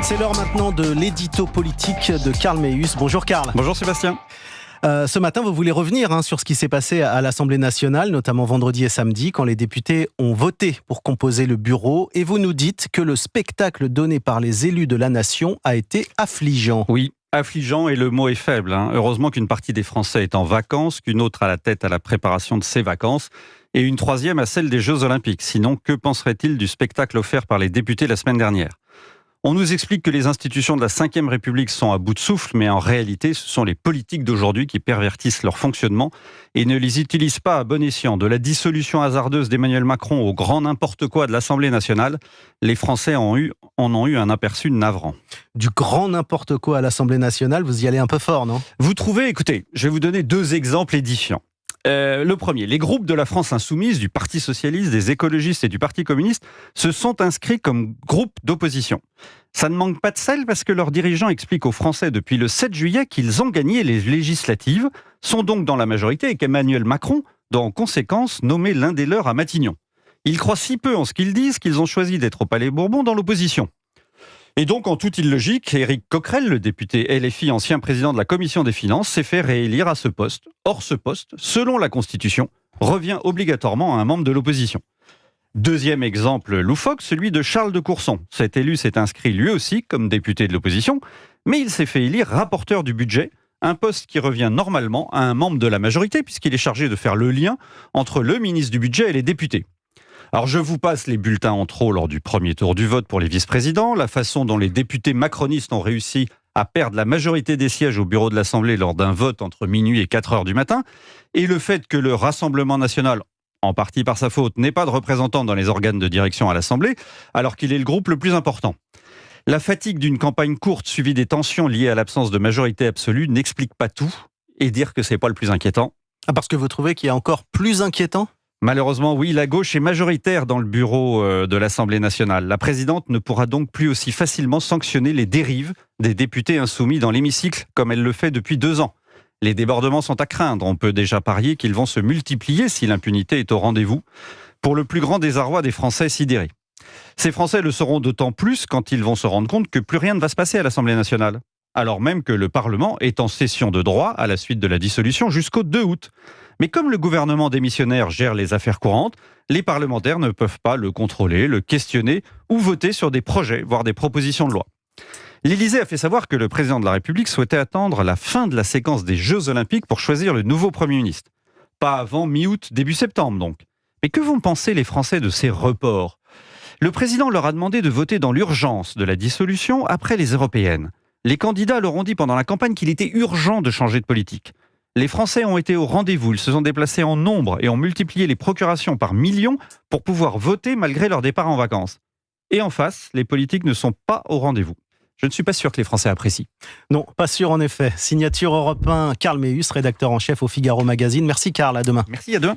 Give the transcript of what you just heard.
C'est l'heure maintenant de l'édito politique de Karl Meeus. Bonjour Karl. Bonjour Sébastien. Ce matin, vous voulez revenir sur ce qui s'est passé à l'Assemblée nationale, notamment vendredi et samedi, quand les députés ont voté pour composer le bureau. Et vous nous dites que le spectacle donné par les élus de la nation a été affligeant. Oui, affligeant et le mot est faible. Heureusement qu'une partie des Français est en vacances, qu'une autre a la tête à la préparation de ses vacances et une troisième à celle des Jeux Olympiques. Sinon, que penserait-il du spectacle offert par les députés la semaine dernière ? On nous explique que les institutions de la Ve République sont à bout de souffle, mais en réalité, ce sont les politiques d'aujourd'hui qui pervertissent leur fonctionnement et ne les utilisent pas à bon escient. De la dissolution hasardeuse d'Emmanuel Macron au grand n'importe quoi de l'Assemblée nationale, les Français en ont eu un aperçu navrant. Du grand n'importe quoi à l'Assemblée nationale, vous y allez un peu fort, non ? Vous trouvez, écoutez, je vais vous donner 2 exemples édifiants. Le premier, les groupes de la France Insoumise, du Parti Socialiste, des écologistes et du Parti Communiste se sont inscrits comme groupe d'opposition. Ça ne manque pas de sel parce que leurs dirigeants expliquent aux Français depuis le 7 juillet qu'ils ont gagné les législatives, sont donc dans la majorité et qu'Emmanuel Macron doit en conséquence nommer l'un des leurs à Matignon. Ils croient si peu en ce qu'ils disent qu'ils ont choisi d'être au Palais Bourbon dans l'opposition. Et donc, en toute illogique, Éric Coquerel, le député LFI, ancien président de la Commission des Finances, s'est fait réélire à ce poste. Or, ce poste, selon la Constitution, revient obligatoirement à un membre de l'opposition. Deuxième exemple loufoque, celui de Charles de Courson. Cet élu s'est inscrit lui aussi comme député de l'opposition, mais il s'est fait élire rapporteur du budget, un poste qui revient normalement à un membre de la majorité, puisqu'il est chargé de faire le lien entre le ministre du budget et les députés. Alors je vous passe les bulletins en trop lors du premier tour du vote pour les vice-présidents, la façon dont les députés macronistes ont réussi à perdre la majorité des sièges au bureau de l'Assemblée lors d'un vote entre minuit et 4 heures du matin, et le fait que le Rassemblement national, en partie par sa faute, n'ait pas de représentant dans les organes de direction à l'Assemblée, alors qu'il est le groupe le plus important. La fatigue d'une campagne courte suivie des tensions liées à l'absence de majorité absolue n'explique pas tout, et dire que c'est pas le plus inquiétant. Ah, parce que vous trouvez qu'il y a encore plus inquiétant ? Malheureusement, oui, la gauche est majoritaire dans le bureau de l'Assemblée nationale. La présidente ne pourra donc plus aussi facilement sanctionner les dérives des députés insoumis dans l'hémicycle, comme elle le fait depuis 2 ans. Les débordements sont à craindre. On peut déjà parier qu'ils vont se multiplier si l'impunité est au rendez-vous, pour le plus grand désarroi des Français sidérés. Ces Français le seront d'autant plus quand ils vont se rendre compte que plus rien ne va se passer à l'Assemblée nationale, alors même que le Parlement est en session de droit à la suite de la dissolution jusqu'au 2 août. Mais comme le gouvernement démissionnaire gère les affaires courantes, les parlementaires ne peuvent pas le contrôler, le questionner ou voter sur des projets, voire des propositions de loi. L'Élysée a fait savoir que le président de la République souhaitait attendre la fin de la séquence des Jeux Olympiques pour choisir le nouveau Premier ministre. Pas avant mi-août, début septembre donc. Mais que vont penser les Français de ces reports ? Le président leur a demandé de voter dans l'urgence de la dissolution après les européennes. Les candidats leur ont dit pendant la campagne qu'il était urgent de changer de politique. Les Français ont été au rendez-vous, ils se sont déplacés en nombre et ont multiplié les procurations par millions pour pouvoir voter malgré leur départ en vacances. Et en face, les politiques ne sont pas au rendez-vous. Je ne suis pas sûr que les Français apprécient. Non, pas sûr en effet. Signature Europe 1, Karl Meeus, rédacteur en chef au Figaro Magazine. Merci Karl, à demain. Merci, à demain.